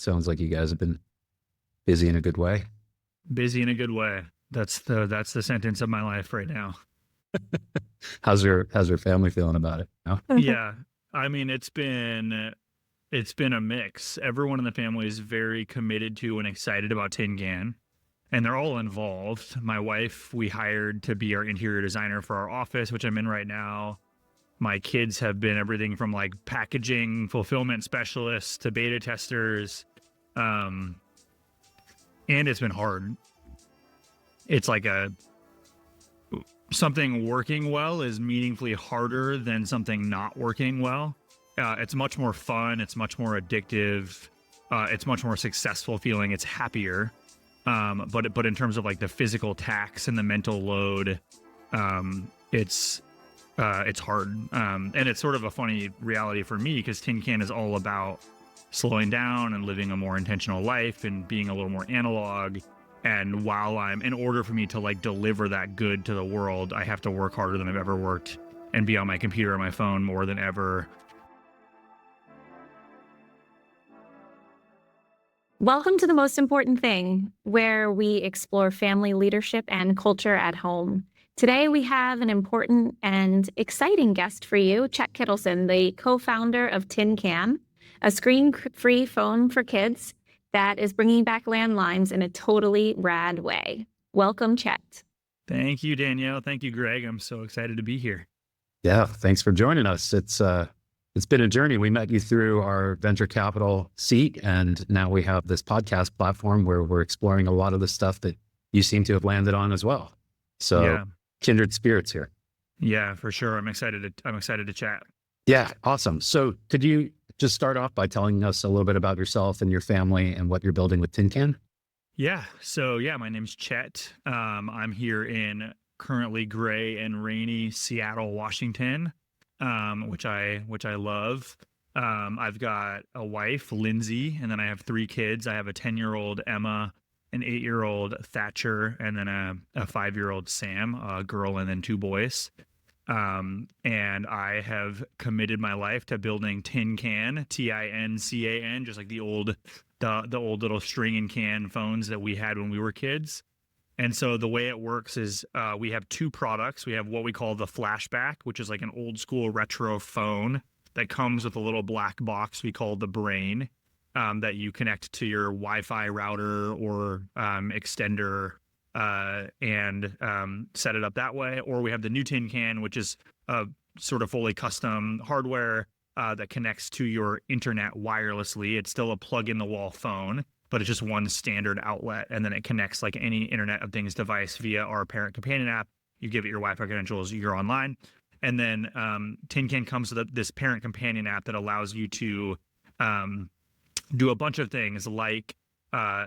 Sounds like you guys have been busy in a good way. Busy in a good way. That's the sentence of my life right now. How's your family feeling about it? No? Yeah. I mean, it's been a mix. Everyone in the family is very committed to and excited about Tin Can, and they're all involved. My wife, we hired to be our interior designer for our office, which I'm in right now. My kids have been everything from like packaging fulfillment specialists to beta testers. Um, and it's been hard. It's like something working well is meaningfully harder than something not working well. It's much more fun. It's much more addictive. It's much more successful feeling. It's happier. But in terms of like the physical tax and the mental load, it's hard. And it's sort of a funny reality for me because Tin Can is all about slowing down and living a more intentional life and being a little more analog. And in order for me to like deliver that good to the world, I have to work harder than I've ever worked and be on my computer or my phone more than ever. Welcome to The Most Important Thing, where we explore family leadership and culture at home. Today, we have an important and exciting guest for you, Chet Kittleson, the co-founder of Tin Can, a screen-free phone for kids that is bringing back landlines in a totally rad way. Welcome, Chet. Thank you, Danielle. Thank you, Greg. I'm so excited to be here. Yeah, thanks for joining us. It's been a journey. We met you through our venture capital seat, and now we have this podcast platform where we're exploring a lot of the stuff that you seem to have landed on as well. So Yeah. Kindred spirits here. Yeah, for sure. I'm excited to chat. Yeah, awesome. So could you just start off by telling us a little bit about yourself and your family and what you're building with Tin Can? Yeah. So yeah, my name's Chet. I'm here in currently gray and rainy Seattle, Washington, which I love. I've got a wife, Lindsay, and then I have 3 kids. I have a 10-year-old Emma, an 8-year-old Thatcher, and then a 5-year-old Sam, a girl, and then 2 boys. And I have committed my life to building Tin Can, Tincan, just like the old little string and can phones that we had when we were kids. And so the way it works is we have 2 products. We have what we call the Flashback, which is like an old school retro phone that comes with a little black box we call the brain that you connect to your Wi-Fi router or extender and set it up that way. Or we have the new Tin Can, which is sort of fully custom hardware that connects to your internet wirelessly. It's still a plug-in-the-wall phone, but it's just one standard outlet, and then it connects like any Internet of Things device via our parent companion app. You give it your Wi-Fi credentials, you're online. And then Tin Can comes with this parent companion app that allows you to do a bunch of things like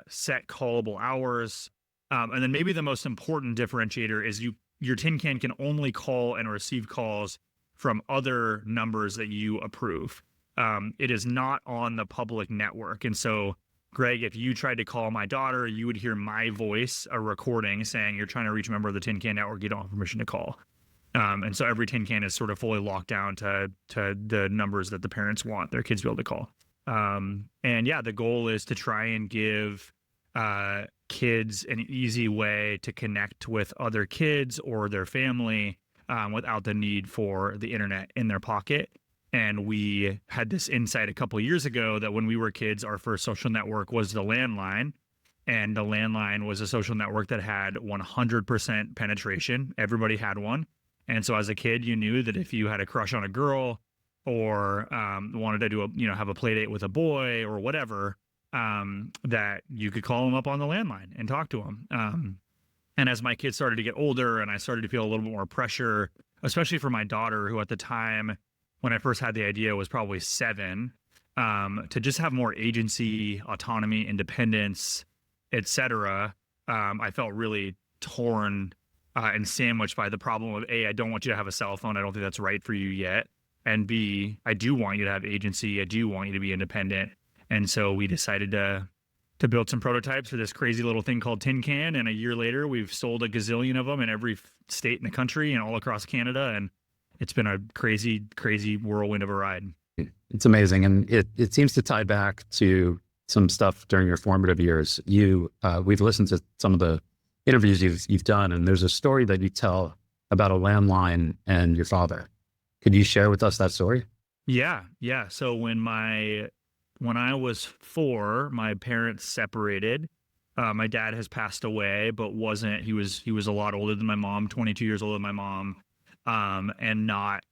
set callable hours. And then maybe the most important differentiator is your Tin Can can only call and receive calls from other numbers that you approve. It is not on the public network. And so, Greg, if you tried to call my daughter, you would hear my voice, a recording saying you're trying to reach a member of the Tin Can network, you don't have permission to call. And so every Tin Can is sort of fully locked down to the numbers that the parents want their kids to be able to call. And yeah, the goal is to try and give kids an easy way to connect with other kids or their family without the need for the internet in their pocket. And we had this insight a couple of years ago that when we were kids, our first social network was the Landline. And the Landline was a social network that had 100% penetration. Everybody had one. And so as a kid, you knew that if you had a crush on a girl or wanted to have a play date with a boy or whatever, that you could call them up on the Landline and talk to them. And as my kids started to get older and I started to feel a little bit more pressure, especially for my daughter, who at the time when I first had the idea was probably 7, to just have more agency, autonomy, independence, etc. I felt really torn and sandwiched by the problem of A, I don't want you to have a cell phone. I don't think that's right for you yet. And B, I do want you to have agency. I do want you to be independent. And so we decided to build some prototypes for this crazy little thing called Tin Can. And a year later, we've sold a gazillion of them in every state in the country and all across Canada. And it's been a crazy, crazy whirlwind of a ride. It's amazing. And it seems to tie back to some stuff during your formative years. We've listened to some of the interviews you've done, and there's a story that you tell about a landline and your father. Could you share with us that story? Yeah. So when I was 4, my parents separated. My dad has passed away, but he was a lot older than my mom, 22 years older than my mom, and not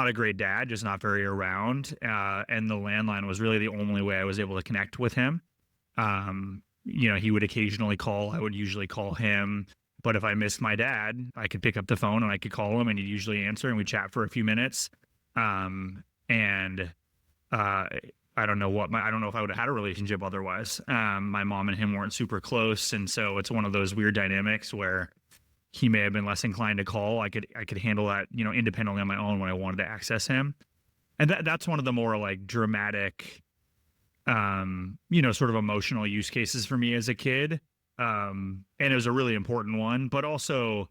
a great dad, just not very around. And the landline was really the only way I was able to connect with him. He would occasionally call. I would usually call him. But if I missed my dad, I could pick up the phone and I could call him, and he'd usually answer, and we'd chat for a few minutes. I don't know if I would have had a relationship otherwise. My mom and him weren't super close, and so it's one of those weird dynamics where he may have been less inclined to call. I could handle that, independently on my own when I wanted to access him. And that's one of the more like dramatic, sort of emotional use cases for me as a kid. And it was a really important one, but also,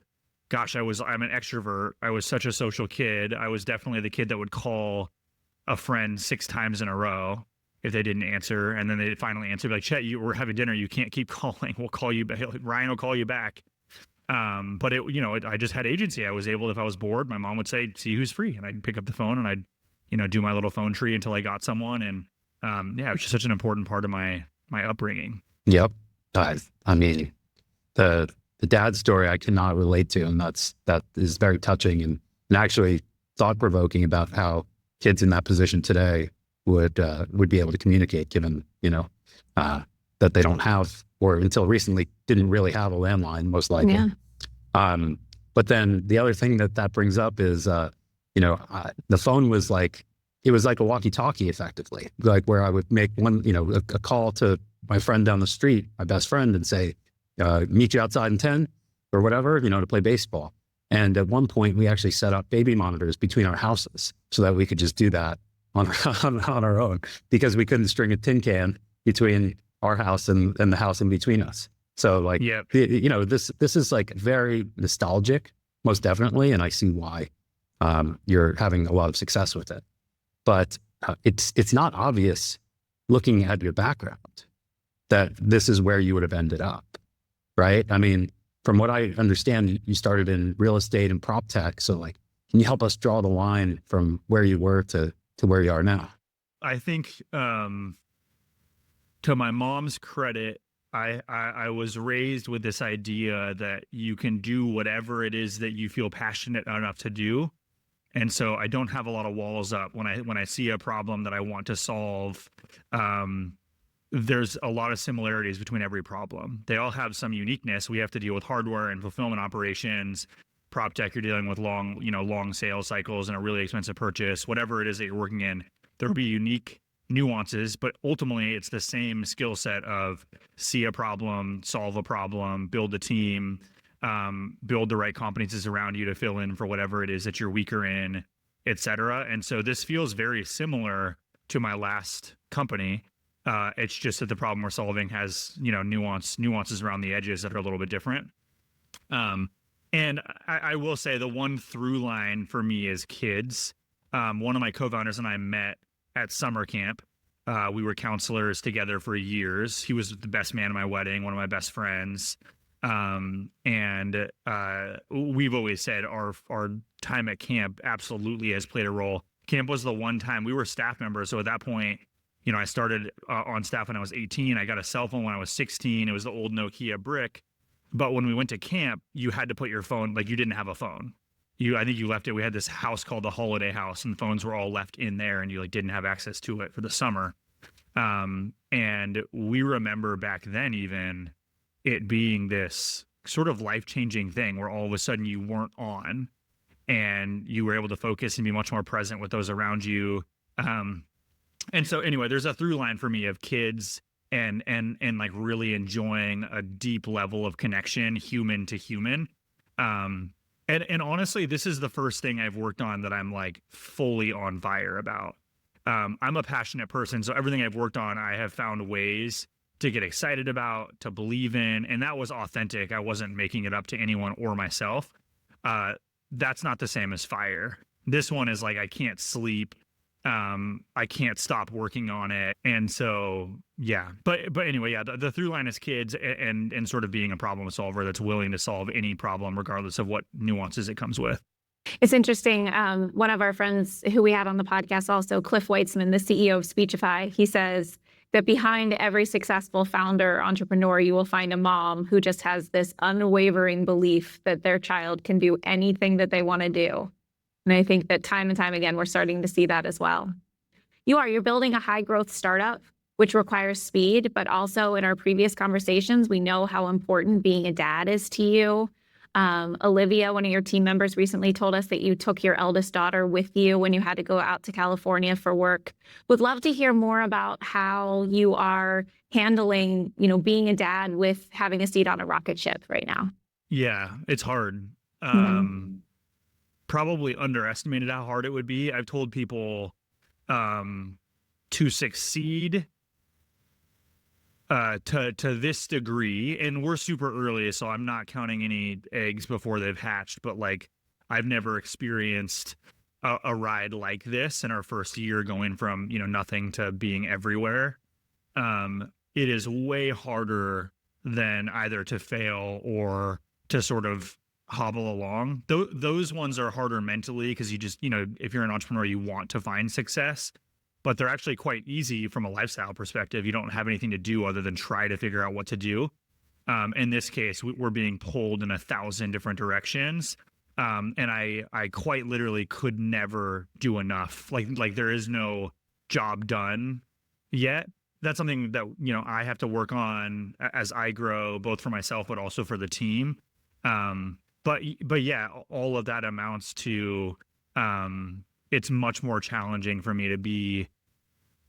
gosh, I'm an extrovert. I was such a social kid. I was definitely the kid that would call a friend 6 times in a row if they didn't answer. And then they'd finally answer, like, Chet, we're having dinner. You can't keep calling. We'll call you back. Ryan will call you back. But I just had agency. I was able, if I was bored, my mom would say, see who's free. And I'd pick up the phone and I'd, do my little phone tree until I got someone. And, it was just such an important part of my upbringing. Yep. I mean, the dad story I cannot relate to, and that is very touching and actually thought-provoking about how kids in that position today would be able to communicate, given that they don't have, or until recently didn't really have, a landline, most likely. Yeah. But then the other thing that brings up is the phone was like, it was like a walkie-talkie, effectively, like where I would make a call to my friend down the street, my best friend, and say, meet you outside in 10 or whatever, to play baseball. And at one point we actually set up baby monitors between our houses so that we could just do that on our own, because we couldn't string a tin can between our house and the house in between us. So like, yeah, this is like very nostalgic, most definitely. And I see why you're having a lot of success with it. But it's not obvious looking at your background that this is where you would have ended up, right? I mean, from what I understand, you started in real estate and prop tech. So like, can you help us draw the line from where you were to where you are now? I think, to my mom's credit, I was raised with this idea that you can do whatever it is that you feel passionate enough to do. And so I don't have a lot of walls up when I see a problem that I want to solve. There's a lot of similarities between every problem. They all have some uniqueness. We have to deal with hardware and fulfillment operations. Prop tech, you're dealing with long sales cycles and a really expensive purchase. Whatever it is that you're working in, there will be unique nuances, but ultimately it's the same skill set of see a problem, solve a problem, build a team, build the right competencies around you to fill in for whatever it is that you're weaker in, et cetera. And so this feels very similar to my last company. It's just that the problem we're solving has, nuances around the edges that are a little bit different. And I will say the one through line for me is kids. One of my co-founders and I met at summer camp. We were counselors together for years. He was the best man at my wedding, one of my best friends. And we've always said our time at camp absolutely has played a role. Camp was the one time we were staff members. So at that point, I started on staff when I was 18. I got a cell phone when I was 16. It was the old Nokia brick. But when we went to camp, you had to put your phone, like you didn't have a phone. I think you left it. We had this house called the Holiday House, and phones were all left in there, and you didn't have access to it for the summer. And we remember back then even it being this sort of life-changing thing where all of a sudden you weren't on and you were able to focus and be much more present with those around you. And so anyway, there's a through line for me of kids and like really enjoying a deep level of connection, human to human. And honestly, this is the first thing I've worked on that I'm like fully on fire about. I'm a passionate person, so everything I've worked on, I have found ways to get excited about, to believe in, and that was authentic. I wasn't making it up to anyone or myself. That's not the same as fire. This one is like, I can't sleep. I can't stop working on it. And so, yeah, but anyway, yeah, the through line is kids and sort of being a problem solver that's willing to solve any problem, regardless of what nuances it comes with. It's interesting. One of our friends who we had on the podcast also, Cliff Weitzman, the CEO of Speechify, he says that behind every successful founder, entrepreneur, you will find a mom who just has this unwavering belief that their child can do anything that they want to do. And I think that time and time again, we're starting to see that as well. You're building a high growth startup, which requires speed, but also in our previous conversations, we know how important being a dad is to you. Olivia, one of your team members, recently told us that you took your eldest daughter with you when you had to go out to California for work. Would love to hear more about how you are handling, being a dad with having a seat on a rocket ship right now. Yeah, it's hard. Probably underestimated how hard it would be. I've told people to succeed to this degree, and we're super early, so I'm not counting any eggs before they've hatched, but like I've never experienced a ride like this in our first year, going from nothing to being everywhere. It is way harder than either to fail or to sort of hobble along. Those ones are harder mentally because you just, if you're an entrepreneur, you want to find success, but they're actually quite easy from a lifestyle perspective. You don't have anything to do other than try to figure out what to do. In this case, we're being pulled in 1,000 different directions. And I quite literally could never do enough. Like there is no job done yet. That's something that, I have to work on as I grow, both for myself, but also for the team. But yeah, all of that amounts to, it's much more challenging for me to be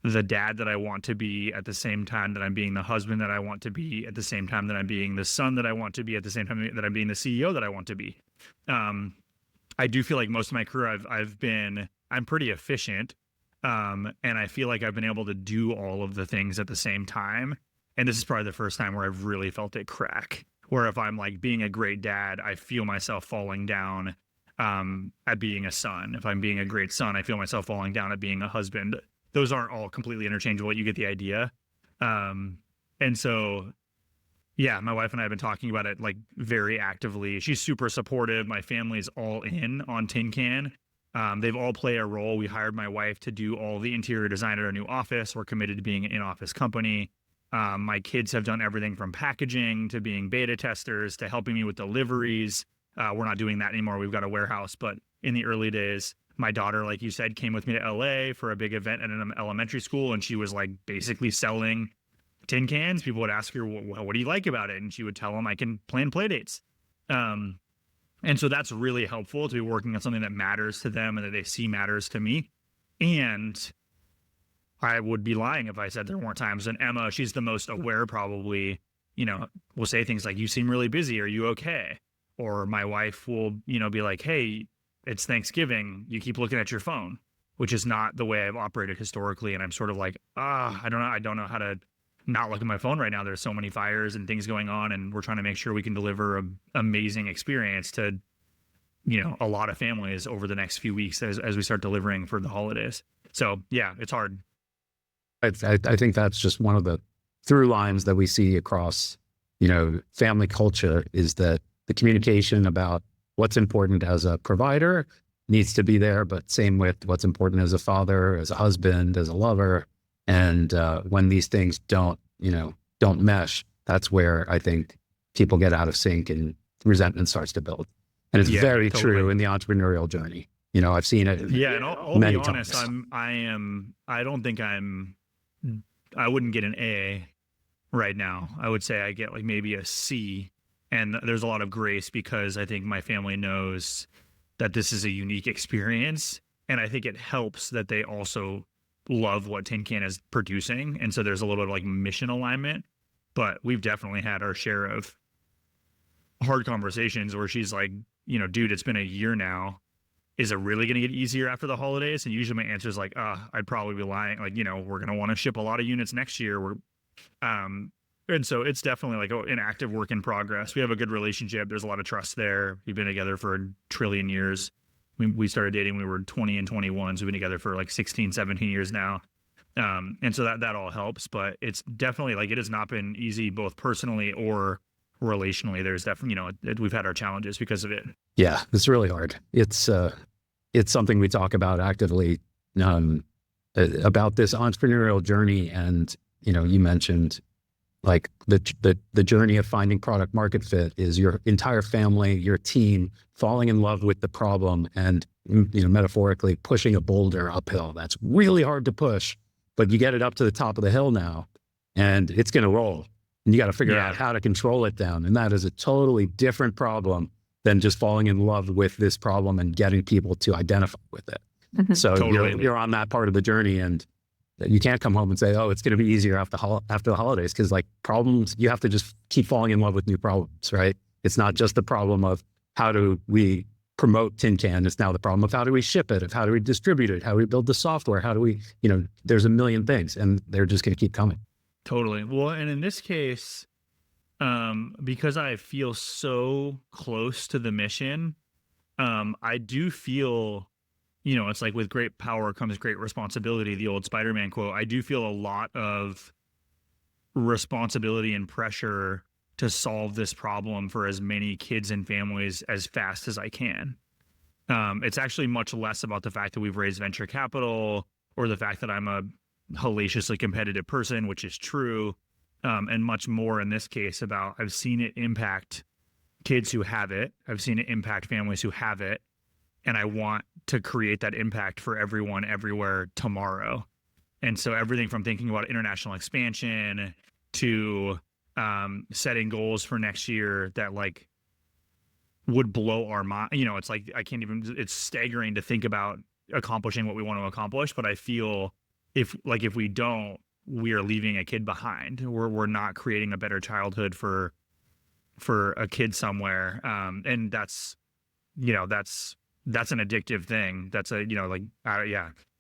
the dad that I want to be at the same time that I'm being the husband that I want to be, at the same time that I'm being the son that I want to be, at the same time that I'm being the CEO that I want to be. I do feel like most of my career I'm pretty efficient. And I feel like I've been able to do all of the things at the same time. And this is probably the first time where I've really felt it crack, where if I'm like being a great dad, I feel myself falling down at being a son. If I'm being a great son, I feel myself falling down at being a husband. Those aren't all completely interchangeable. You get the idea. And so, yeah, my wife and I have been talking about it like very actively. She's super supportive. My family's all in on Tin Can. They've all played a role. We hired my wife to do all the interior design at our new office. We're committed to being an in-office company. My kids have done everything from packaging to being beta testers to helping me with deliveries. We're not doing that anymore. We've got a warehouse, but in the early days, my daughter, like you said, came with me to LA for a big event at an elementary school, and she was like basically selling tin cans. People would ask her, well, what do you like about it? And she would tell them I can plan play dates. And so that's really helpful to be working on something that matters to them and that they see matters to me. And I would be lying if I said there weren't times. And Emma, she's the most aware probably, will say things like, you seem really busy. Are you okay? Or my wife will, be like, hey, it's Thanksgiving. You keep looking at your phone, which is not the way I've operated historically. And I'm sort of like, I don't know how to not look at my phone right now. There's so many fires and things going on, and we're trying to make sure we can deliver an amazing experience to, a lot of families over the next few weeks as we start delivering for the holidays. So yeah, it's hard. I think that's just one of the through lines that we see across, family culture, is that the communication about what's important as a provider needs to be there, but same with what's important as a father, as a husband, as a lover. And when these things don't mesh, that's where I think people get out of sync and resentment starts to build. And it's very totally true in the entrepreneurial journey. I've seen it. Yeah, and I'll many be honest, times. I wouldn't get an A right now. I would say I get like maybe a C. And there's a lot of grace because I think my family knows that this is a unique experience. And I think it helps that they also love what Tin Can is producing. And so there's a little bit of like mission alignment. But we've definitely had our share of hard conversations where she's like, dude, it's been a year now. Is it really going to get easier after the holidays? And usually my answer is like, I'd probably be lying. Like, we're going to want to ship a lot of units next year. And so it's definitely like an active work in progress. We have a good relationship. There's a lot of trust there. We've been together for 1 trillion years. we started dating when we were 20 and 21. So we've been together for like 16, 17 years now. And so that all helps, but it's definitely like, it has not been easy, both personally or relationally. There's definitely, we've had our challenges because of it. Yeah, it's really hard. It's something we talk about actively, about this entrepreneurial journey. And, you mentioned like the journey of finding product market fit is your entire family, your team falling in love with the problem and, metaphorically pushing a boulder uphill. That's really hard to push, but you get it up to the top of the hill now and it's going to roll, and you got to figure out how to control it down. And that is a totally different problem than just falling in love with this problem and getting people to identify with it. Mhm. So Totally. you're on that part of the journey, and you can't come home and say, oh, it's going to be easier after the holidays. Cause like problems, you have to just keep falling in love with new problems, right? It's not just the problem of how do we promote Tin Can. It's now the problem of how do we ship it, of how do we distribute it, how do we build the software, how do we, there's a million things, and they're just going to keep coming. Totally. Well, and in this case, because I feel so close to the mission, I do feel, it's like with great power comes great responsibility, the old Spider-Man quote. I do feel a lot of responsibility and pressure to solve this problem for as many kids and families as fast as I can. It's actually much less about the fact that we've raised venture capital or the fact that I'm a hellaciously competitive person, which is true. And much more in this case about I've seen it impact kids who have it. I've seen it impact families who have it. And I want to create that impact for everyone everywhere tomorrow. And so everything from thinking about international expansion to setting goals for next year that like would blow our mind. It's like it's staggering to think about accomplishing what we want to accomplish. But I feel if we don't, we are leaving a kid behind. We're not creating a better childhood for a kid somewhere. And that's an addictive thing. That's And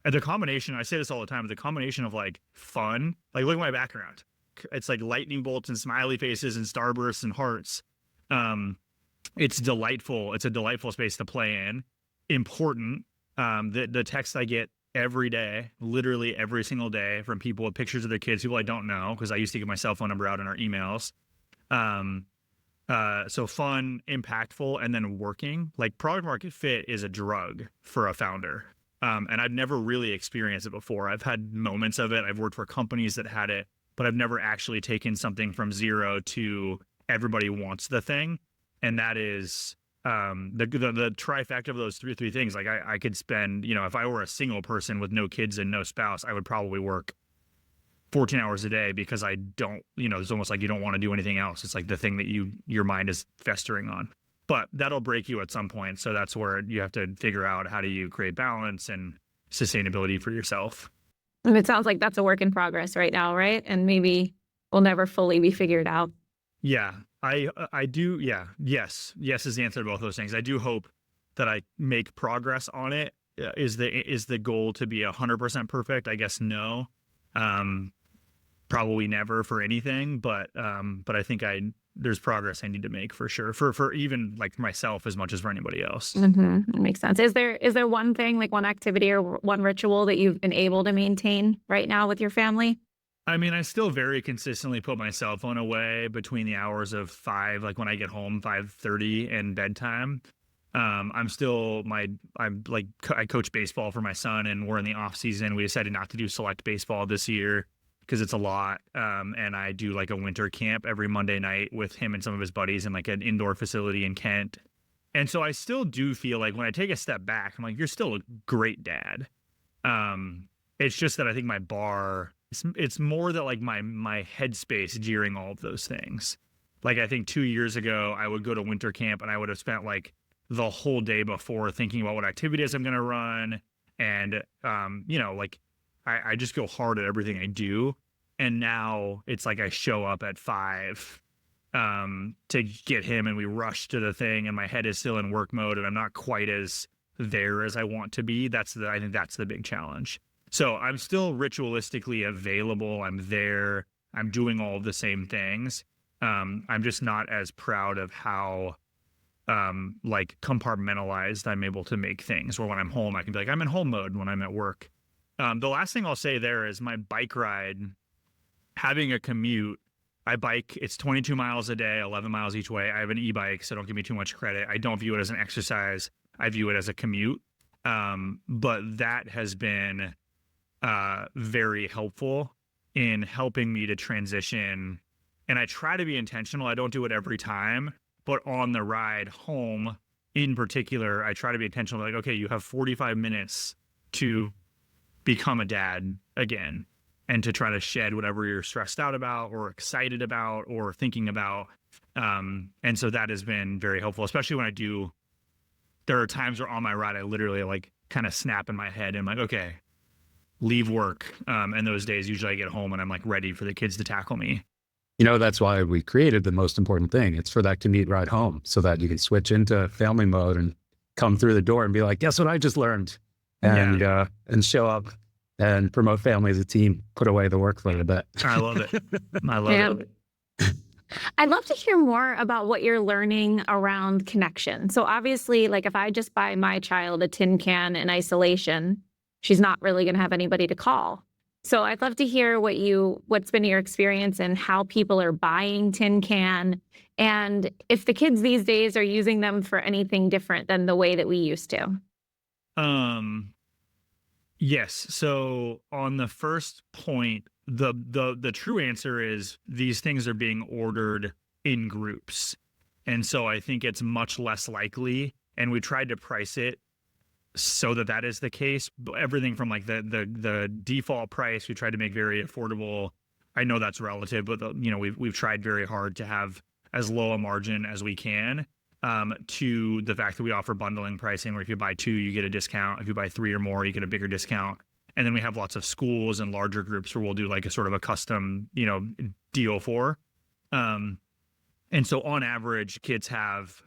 the combination, I say this all the time, the combination of like fun, like look at my background. It's like lightning bolts and smiley faces and starbursts and hearts. It's delightful. It's a delightful space to play in. Important. The text I get every day, literally every single day, from people with pictures of their kids, people I don't know, because I used to get my cell phone number out in our emails. So fun, impactful, and then working. Like product market fit is a drug for a founder. And I've never really experienced it before. I've had moments of it. I've worked for companies that had it, but I've never actually taken something from zero to everybody wants the thing. And that is the trifecta of those three things. Like I could spend, if I were a single person with no kids and no spouse, I would probably work 14 hours a day because I don't, it's almost like you don't want to do anything else. It's like the thing that your mind is festering on, but that'll break you at some point. So that's where you have to figure out how do you create balance and sustainability for yourself. And it sounds like that's a work in progress right now, right? And maybe will never fully be figured out. Yeah, I do. Yeah. Yes is the answer to both those things. I do hope that I make progress on it. Is the goal to be 100% perfect? I guess no. Probably never for anything, but I think there's progress I need to make for sure for even like myself as much as for anybody else. Mm-hmm. That makes sense. Is there one thing, like one activity or one ritual that you've been able to maintain right now with your family? I mean, I still very consistently put my cell phone away between the hours of 5, like when I get home, 5:30 and bedtime. I coach baseball for my son, and we're in the off season. We decided not to do select baseball this year because it's a lot. And I do like a winter camp every Monday night with him and some of his buddies in like an indoor facility in Kent. And so I still do feel like when I take a step back, I'm like, you're still a great dad. It's just that I think my bar, it's more that like my headspace during all of those things. Like I think 2 years ago, I would go to winter camp and I would have spent like the whole day before thinking about what activities I'm going to run. And, I just go hard at everything I do. And now it's like I show up at 5 to get him and we rush to the thing and my head is still in work mode and I'm not quite as there as I want to be. I think that's the big challenge. So I'm still ritualistically available. I'm there. I'm doing all of the same things. I'm just not as proud of how like compartmentalized. I'm able to make things where when I'm home, I can be like, I'm in home mode when I'm at work. The last thing I'll say there is my bike ride, having a commute. I bike, it's 22 miles a day, 11 miles each way. I have an e-bike, so don't give me too much credit. I don't view it as an exercise. I view it as a commute. But that has been very helpful in helping me to transition. And I try to be intentional. I don't do it every time, but on the ride home in particular, I try to be intentional. Like, okay, you have 45 minutes to become a dad again and to try to shed whatever you're stressed out about or excited about or thinking about. And so that has been very helpful, especially when there are times where on my ride, I literally like kind of snap in my head and I'm like, okay, leave work. And those days, usually I get home and I'm like ready for the kids to tackle me. That's why we created the most important thing. It's for that commute ride home so that you can switch into family mode and come through the door and be like, guess what I just learned? And show up and promote family as a team, put away the work for a bit. I love it. I love it. I'd love to hear more about what you're learning around connection. So obviously, like if I just buy my child a tin can in isolation, she's not really going to have anybody to call. So I'd love to hear what's been your experience and how people are buying tin can, and if the kids these days are using them for anything different than the way that we used to. Yes. So on the first point, the true answer is these things are being ordered in groups. And so I think it's much less likely, and we tried to price it so that is the case. Everything from like the default price, we tried to make very affordable. I know that's relative, but we've tried very hard to have as low a margin as we can, to the fact that we offer bundling pricing where if you buy 2, you get a discount. If you buy 3 or more, you get a bigger discount. And then we have lots of schools and larger groups where we'll do like a sort of a custom, deal for. And so on average, kids have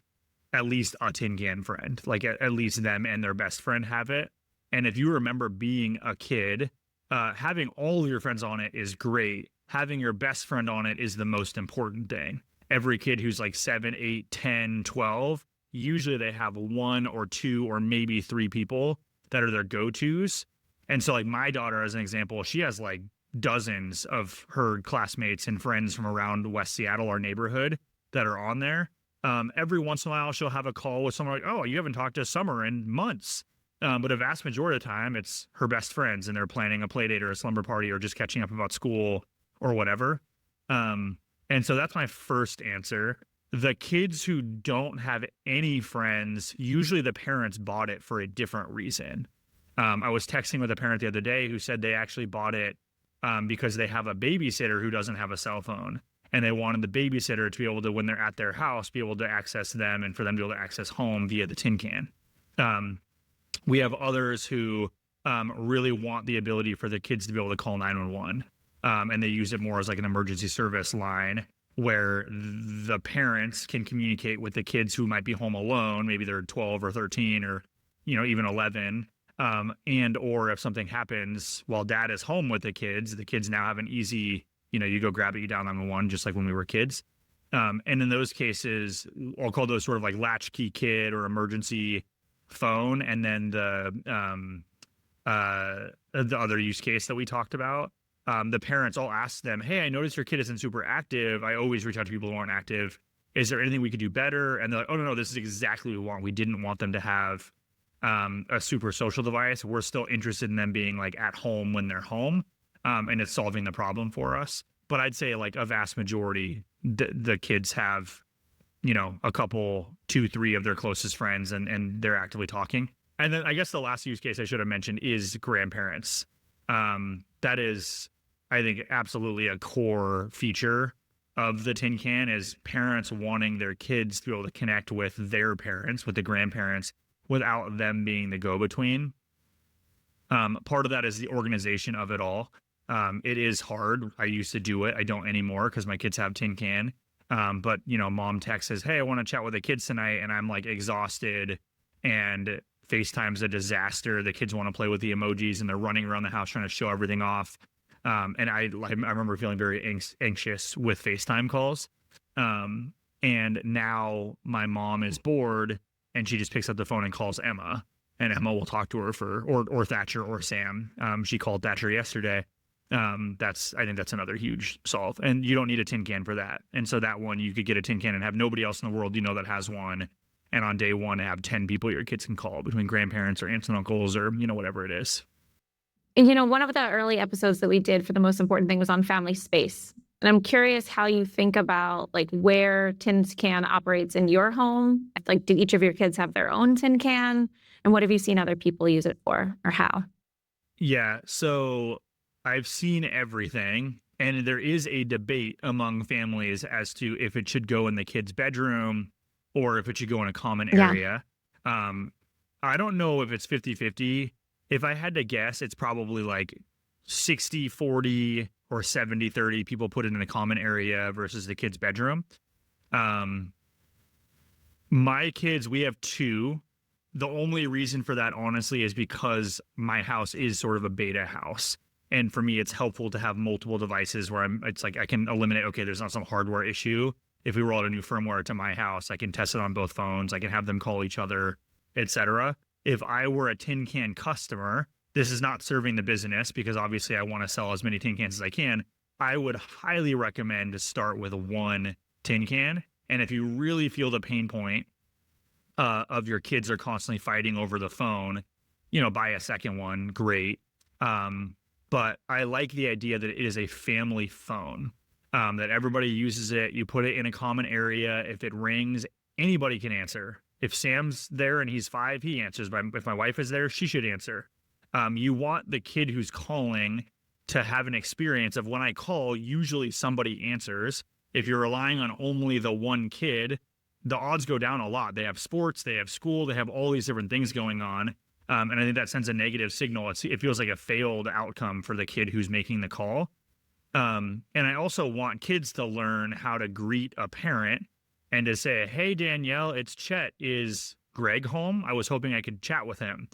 at least a tin can friend, like at least them and their best friend have it. And if you remember being a kid, having all of your friends on it is great. Having your best friend on it is the most important thing. Every kid who's like 7, 8, 10, 12, usually they have 1 or 2 or maybe 3 people that are their go-tos. And so like my daughter, as an example, she has like dozens of her classmates and friends from around West Seattle, our neighborhood, that are on there. Every once in a while, she'll have a call with someone like, oh, you haven't talked to Summer in months. But a vast majority of the time, it's her best friends and they're planning a play date or a slumber party or just catching up about school or whatever. And so that's my first answer. The kids who don't have any friends, usually the parents bought it for a different reason. I was texting with a parent the other day who said they actually bought it because they have a babysitter who doesn't have a cell phone. And they wanted the babysitter to be able to, when they're at their house, be able to access them and for them to be able to access home via the tin can. We have others who really want the ability for the kids to be able to call 911. And they use it more as like an emergency service line where the parents can communicate with the kids who might be home alone. Maybe they're 12 or 13 or, even 11. And or if something happens while dad is home with the kids now have an easy, you go grab it, you dial 911, just like when we were kids. And in those cases, I'll call those sort of like latchkey kid or emergency phone. And then the other use case that we talked about, the parents, I'll ask them, hey, I noticed your kid isn't super active. I always reach out to people who aren't active. Is there anything we could do better? And they're like, oh, no, this is exactly what we want. We didn't want them to have a super social device. We're still interested in them being like at home when they're home. And it's solving the problem for us. But I'd say like a vast majority, the kids have, a couple, 2, 3 of their closest friends and they're actively talking. And then I guess the last use case I should have mentioned is grandparents. That is, I think, absolutely a core feature of the tin can is parents wanting their kids to be able to connect with their parents, with the grandparents, without them being the go-between. Part of that is the organization of it all. It is hard. I used to do it. I don't anymore because my kids have tin can. But mom texts says, hey, I want to chat with the kids tonight. And I'm like exhausted and FaceTime's a disaster. The kids want to play with the emojis and they're running around the house trying to show everything off. And I remember feeling very anxious with FaceTime calls. And now my mom is bored and she just picks up the phone and calls Emma, and Emma will talk to her or Thatcher or Sam. She called Thatcher yesterday. I think that's another huge solve, and you don't need a tin can for that. And so that one, you could get a tin can and have nobody else in the world that has one. And on day one, have 10 people your kids can call between grandparents or aunts and uncles or, whatever it is. And, one of the early episodes that we did for The Most Important Thing was on family space. And I'm curious how you think about like where tin can operates in your home. Like, do each of your kids have their own tin can? And what have you seen other people use it for, or how? Yeah, so I've seen everything. And there is a debate among families as to if it should go in the kid's bedroom or if it should go in a common area. I don't know if it's 50-50. If I had to guess, it's probably like 60-40 or 70-30 people put it in a common area versus the kid's bedroom. My kids, we have two. The only reason for that, honestly, is because my house is sort of a beta house. And for me, it's helpful to have multiple devices where it's like I can eliminate, okay, there's not some hardware issue. If we roll out a new firmware to my house, I can test it on both phones. I can have them call each other, etc. If I were a tin can customer, this is not serving the business because obviously I want to sell as many tin cans as I can. I would highly recommend to start with one tin can. And if you really feel the pain point of your kids are constantly fighting over the phone, buy a second one, great. But I like the idea that it is a family phone, that everybody uses it. You put it in a common area. If it rings, anybody can answer. If Sam's there and he's 5, he answers. But if my wife is there, she should answer. You want the kid who's calling to have an experience of when I call, usually somebody answers. If you're relying on only the one kid, the odds go down a lot. They have sports, they have school, they have all these different things going on. And I think that sends a negative signal. It feels like a failed outcome for the kid who's making the call. And I also want kids to learn how to greet a parent and to say, hey, Danielle, it's Chet. Is Greg home? I was hoping I could chat with him.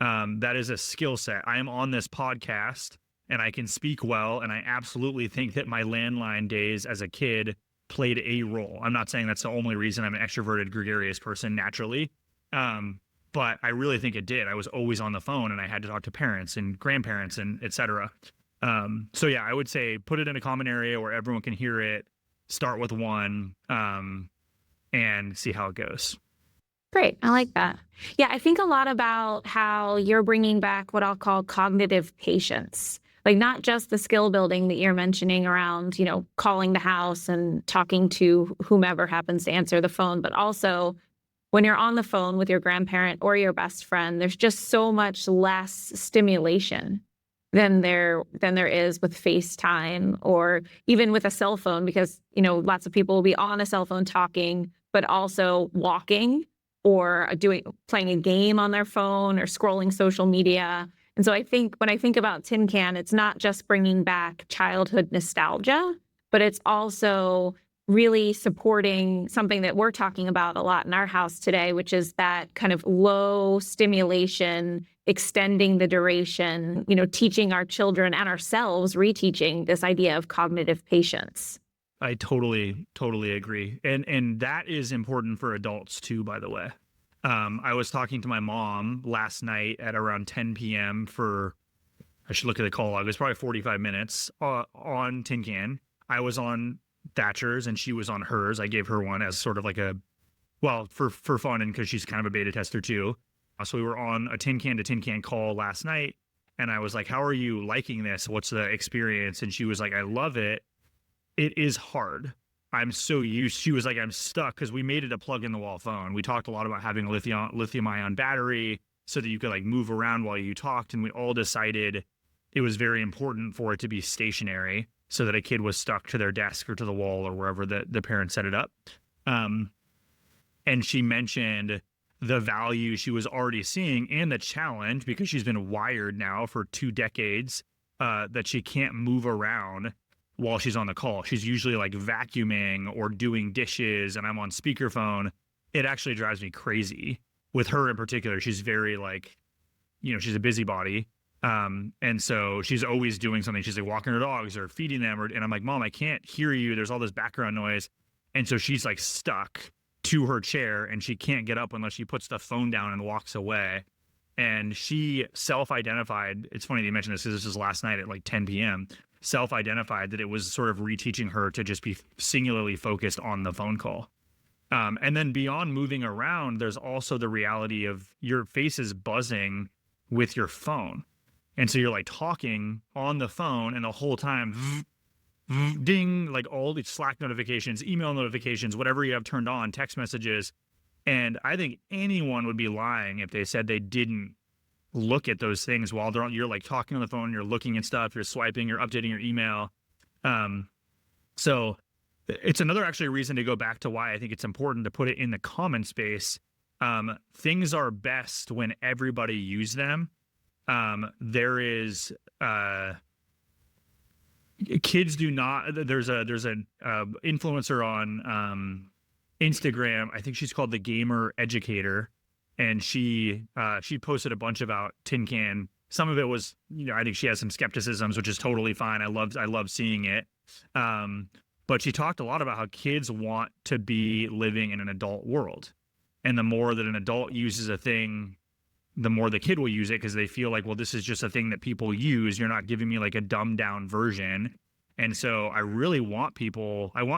That is a skill set. I am on this podcast and I can speak well. And I absolutely think that my landline days as a kid played a role. I'm not saying that's the only reason I'm an extroverted, gregarious person naturally. But I really think it did. I was always on the phone and I had to talk to parents and grandparents and et cetera. So yeah, I would say put it in a common area where everyone can hear it, start with one, and see how it goes. Great. I like that. Yeah, I think a lot about how you're bringing back what I'll call cognitive patience. Like not just the skill building that you're mentioning around, calling the house and talking to whomever happens to answer the phone, but also when you're on the phone with your grandparent or your best friend, there's just so much less stimulation than there is with FaceTime or even with a cell phone, because, lots of people will be on a cell phone talking, but also walking or playing a game on their phone or scrolling social media. And so I think when I think about Tin Can, it's not just bringing back childhood nostalgia, but it's also really supporting something that we're talking about a lot in our house today, which is that kind of low stimulation, extending the duration, teaching our children and ourselves, reteaching this idea of cognitive patience. I totally agree. And that is important for adults too, by the way. I was talking to my mom last night at around 10 p.m. I should look at the call log. It was probably 45 minutes on Tin Can. I was on Thatcher's and she was on hers. I gave her one as sort of like for fun and because she's kind of a beta tester too. So we were on a tin can to tin can call last night and I was like, how are you liking this? What's the experience? And she was like, I love it. It is hard. I'm so used. She was like, I'm stuck because we made it a plug in the wall phone. We talked a lot about having a lithium ion battery so that you could like move around while you talked. And we all decided it was very important for it to be stationary so that a kid was stuck to their desk or to the wall or wherever the parents set it up. And she mentioned the value she was already seeing and the challenge because she's been wired now for 2 decades that she can't move around while she's on the call. She's usually like vacuuming or doing dishes and I'm on speakerphone. It actually drives me crazy. With her in particular, she's very like, she's a busybody. And so she's always doing something. She's like walking her dogs or feeding them and I'm like, Mom, I can't hear you. There's all this background noise. And so she's like stuck to her chair and she can't get up unless she puts the phone down and walks away. And she self-identified, it's funny that you mentioned this because this was last night at like 10 p.m., self-identified that it was sort of reteaching her to just be singularly focused on the phone call. And then beyond moving around, there's also the reality of your face is buzzing with your phone. And so you're like talking on the phone and the whole time, ding, like all these Slack notifications, email notifications, whatever you have turned on, text messages. And I think anyone would be lying if they said they didn't look at those things while they're on. You're like talking on the phone, you're looking at stuff, you're swiping, you're updating your email. So it's another actually reason to go back to why I think it's important to put it in the common space. Things are best when everybody use them. There is kids do not. There's an influencer on Instagram. I think she's called the Gamer Educator, and she posted a bunch about tin can. Some of it was, I think she has some skepticisms, which is totally fine. I love seeing it. But she talked a lot about how kids want to be living in an adult world. And the more that an adult uses a thing, the more the kid will use it because they feel like, well, this is just a thing that people use. You're not giving me like a dumbed down version. And so I really want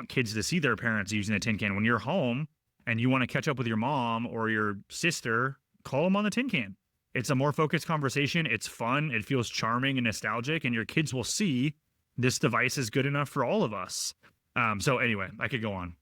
kids to see their parents using a tin can. When you're home and you want to catch up with your mom or your sister, call them on the tin can. It's a more focused conversation. It's fun. It feels charming and nostalgic. And your kids will see this device is good enough for all of us. So anyway, I could go on.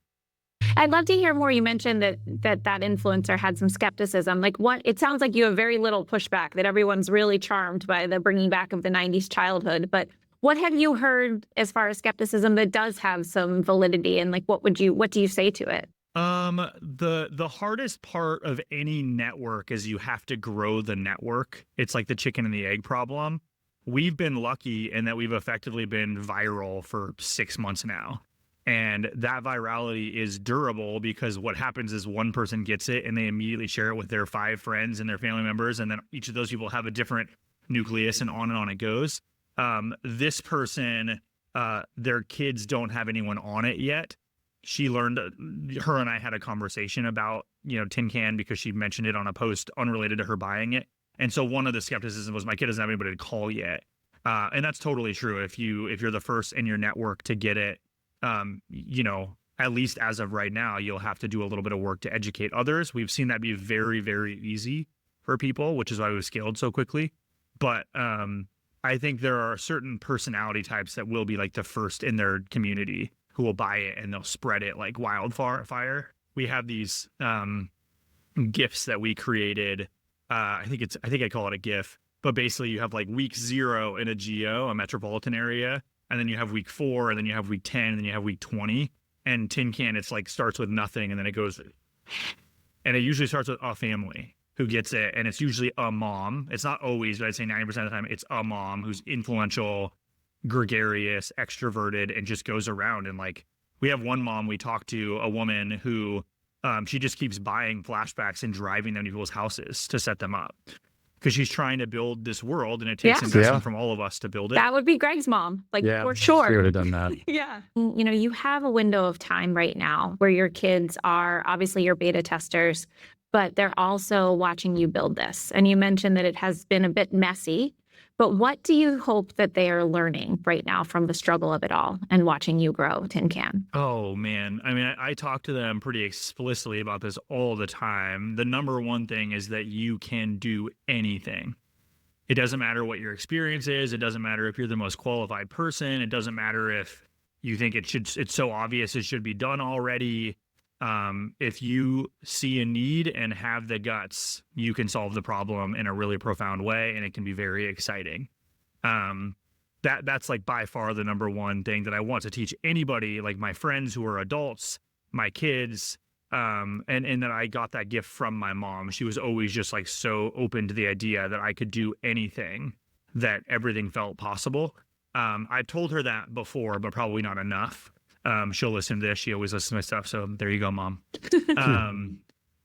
I'd love to hear more. You mentioned that influencer had some skepticism. Like it sounds like you have very little pushback, that everyone's really charmed by the bringing back of the 90s childhood. But what have you heard as far as skepticism that does have some validity? And like, what do you say to it? The hardest part of any network is you have to grow the network. It's like the chicken and the egg problem. We've been lucky in that we've effectively been viral for 6 months now. And that virality is durable because what happens is one person gets it and they immediately share it with their 5 friends and their family members. And then each of those people have a different nucleus and on it goes. This person, their kids don't have anyone on it yet. She learned, her and I had a conversation about, tin can because she mentioned it on a post unrelated to her buying it. And so one of the skepticism was my kid doesn't have anybody to call yet. And that's totally true. If you're the first in your network to get it, at least as of right now, you'll have to do a little bit of work to educate others. We've seen that be very, very easy for people, which is why we've scaled so quickly. But I think there are certain personality types that will be like the first in their community who will buy it and they'll spread it like wildfire. We have these GIFs that we created. I think I call it a GIF, but basically you have like week 0 in a metropolitan area. And then you have week 4, and then you have week 10, and then you have week 20. And tin can, it's like starts with nothing, and then it goes, and it usually starts with a family who gets it, and it's usually a mom. It's not always, but I'd say 90% of the time, it's a mom who's influential, gregarious, extroverted, and just goes around. And like, we have one mom we talked to, a woman who she just keeps buying flashbacks and driving them to people's houses to set them up. Because she's trying to build this world, and it takes investment from all of us to build it. That would be Greg's mom, for sure. She would have done that. Yeah. You have a window of time right now where your kids are obviously your beta testers, but they're also watching you build this. And you mentioned that it has been a bit messy, but what do you hope that they are learning right now from the struggle of it all and watching you grow Tin Can? Oh, man. I mean, I talk to them pretty explicitly about this all the time. The number one thing is that you can do anything. It doesn't matter what your experience is. It doesn't matter if you're the most qualified person. It doesn't matter if you think it's so obvious it should be done already. If you see a need and have the guts, you can solve the problem in a really profound way, and it can be very exciting. That's like by far the number one thing that I want to teach anybody, like my friends who are adults, my kids, and that I got that gift from my mom. She was always just like so open to the idea that I could do anything, that everything felt possible. I've told her that before, but probably not enough. She'll listen to this. She always listens to my stuff. So there you go, Mom.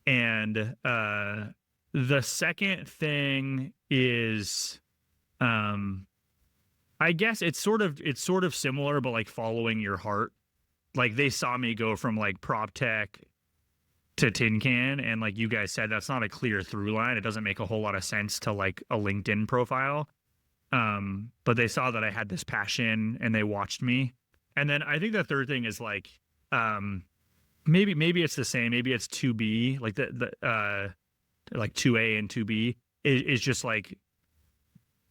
And the second thing is, I guess it's sort of similar, but like following your heart. like they saw me go from like prop tech to tin can, and like you guys said, that's not a clear through line. It doesn't make a whole lot of sense to like a LinkedIn profile. But they saw that I had this passion and they watched me. And then I think the third thing is like, maybe it's the same. Maybe it's 2B, like like 2A and 2B is just like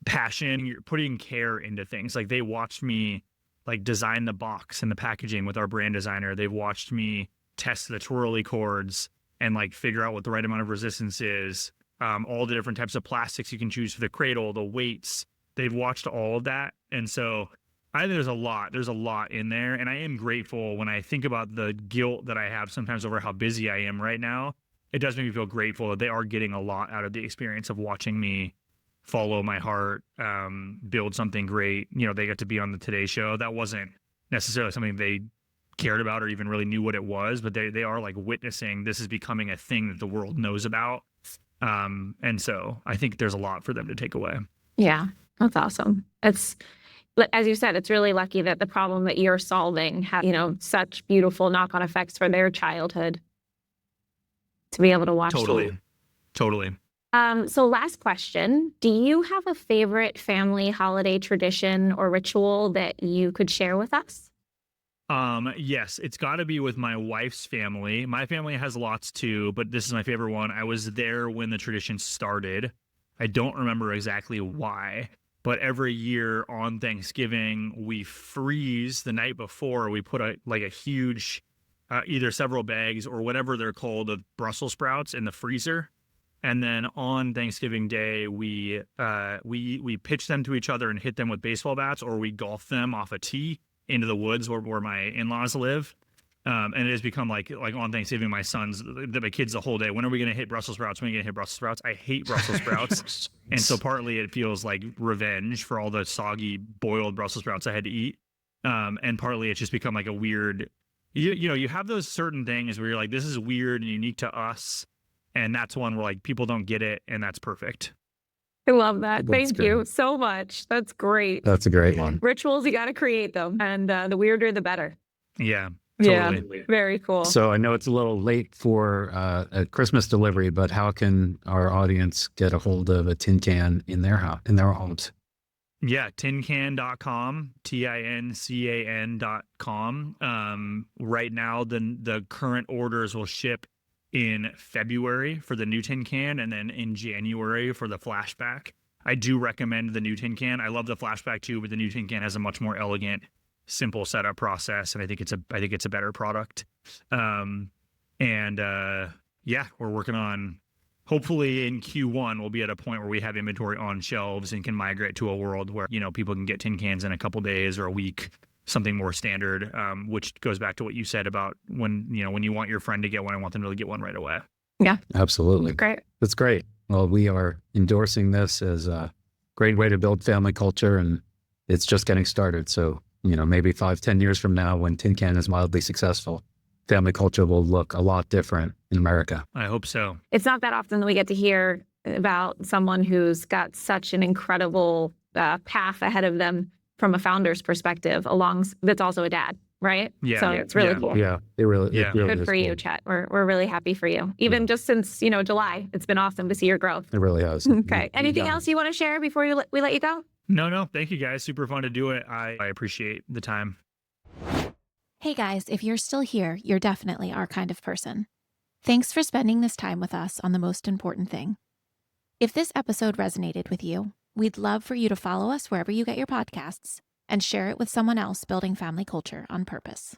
passion. You're putting care into things. Like they watched me like design the box and the packaging with our brand designer. They've watched me test the twirly cords and like figure out what the right amount of resistance is. All the different types of plastics you can choose for the cradle, the weights. They've watched all of that. And so I think there's a lot in there. And I am grateful when I think about the guilt that I have sometimes over how busy I am right now. It does make me feel grateful that they are getting a lot out of the experience of watching me follow my heart, build something great. You know, they got to be on the Today Show. That wasn't necessarily something they cared about or even really knew what it was, but they are like witnessing this is becoming a thing that the world knows about. And so I think there's a lot for them to take away. Yeah, that's awesome. It's, as you said, it's really lucky that the problem that you're solving has, such beautiful knock-on effects for their childhood to be able to watch. Totally. So last question, do you have a favorite family holiday tradition or ritual that you could share with us? Yes, it's got to be with my wife's family. My family has lots too, but this is my favorite one. I was there when the tradition started. I don't remember exactly why, but every year on Thanksgiving, we freeze the night before. We put a huge, either several bags or whatever they're called, of Brussels sprouts in the freezer. And then on Thanksgiving Day, we pitch them to each other and hit them with baseball bats, or we golf them off a tee into the woods where my in-laws live. And it has become like on Thanksgiving, my kids the whole day, when are we going to hit Brussels sprouts? When are we going to hit Brussels sprouts? I hate Brussels sprouts. And so partly it feels like revenge for all the soggy boiled Brussels sprouts I had to eat. And partly it's just become like a weird, you have those certain things where you're like, this is weird and unique to us. And that's one where like people don't get it, and that's perfect. I love that. Thank you so much. That's great. That's a great one. Rituals, you got to create them, and the weirder, the better. Yeah, totally. Yeah, very cool. So I know it's a little late for a Christmas delivery, but how can our audience get a hold of a tin can in their house, in their homes? Yeah, tincan.com, tincan.com. Right now, the current orders will ship in February for the new tin can, and then in January for the Flashback. I do recommend the new tin can. I love the Flashback too, but the new tin can has a much more elegant, simple setup process, and I think it's a better product. Yeah, we're working on, hopefully in Q1 we'll be at a point where we have inventory on shelves and can migrate to a world where people can get tin cans in a couple days or a week. Something more standard, which goes back to what you said about when you want your friend to get one, I want them to get one right away. Yeah, absolutely. Great. That's great. Well, we are endorsing this as a great way to build family culture, and it's just getting started. So, maybe 5-10 years from now, when tin can is mildly successful, family culture will look a lot different in America. I hope so. It's not that often that we get to hear about someone who's got such an incredible path ahead of them from a founder's perspective, that's also a dad, right? Yeah. So it's really cool. Yeah, it really Good is for you, cool. Chet. We're really happy for you. Even just since, July, it's been awesome to see your growth. It really has. Okay. Anything else you want to share before we let you go? No. Thank you, guys. Super fun to do it. I appreciate the time. Hey, guys, if you're still here, you're definitely our kind of person. Thanks for spending this time with us on the most important thing. If this episode resonated with you, we'd love for you to follow us wherever you get your podcasts and share it with someone else building family culture on purpose.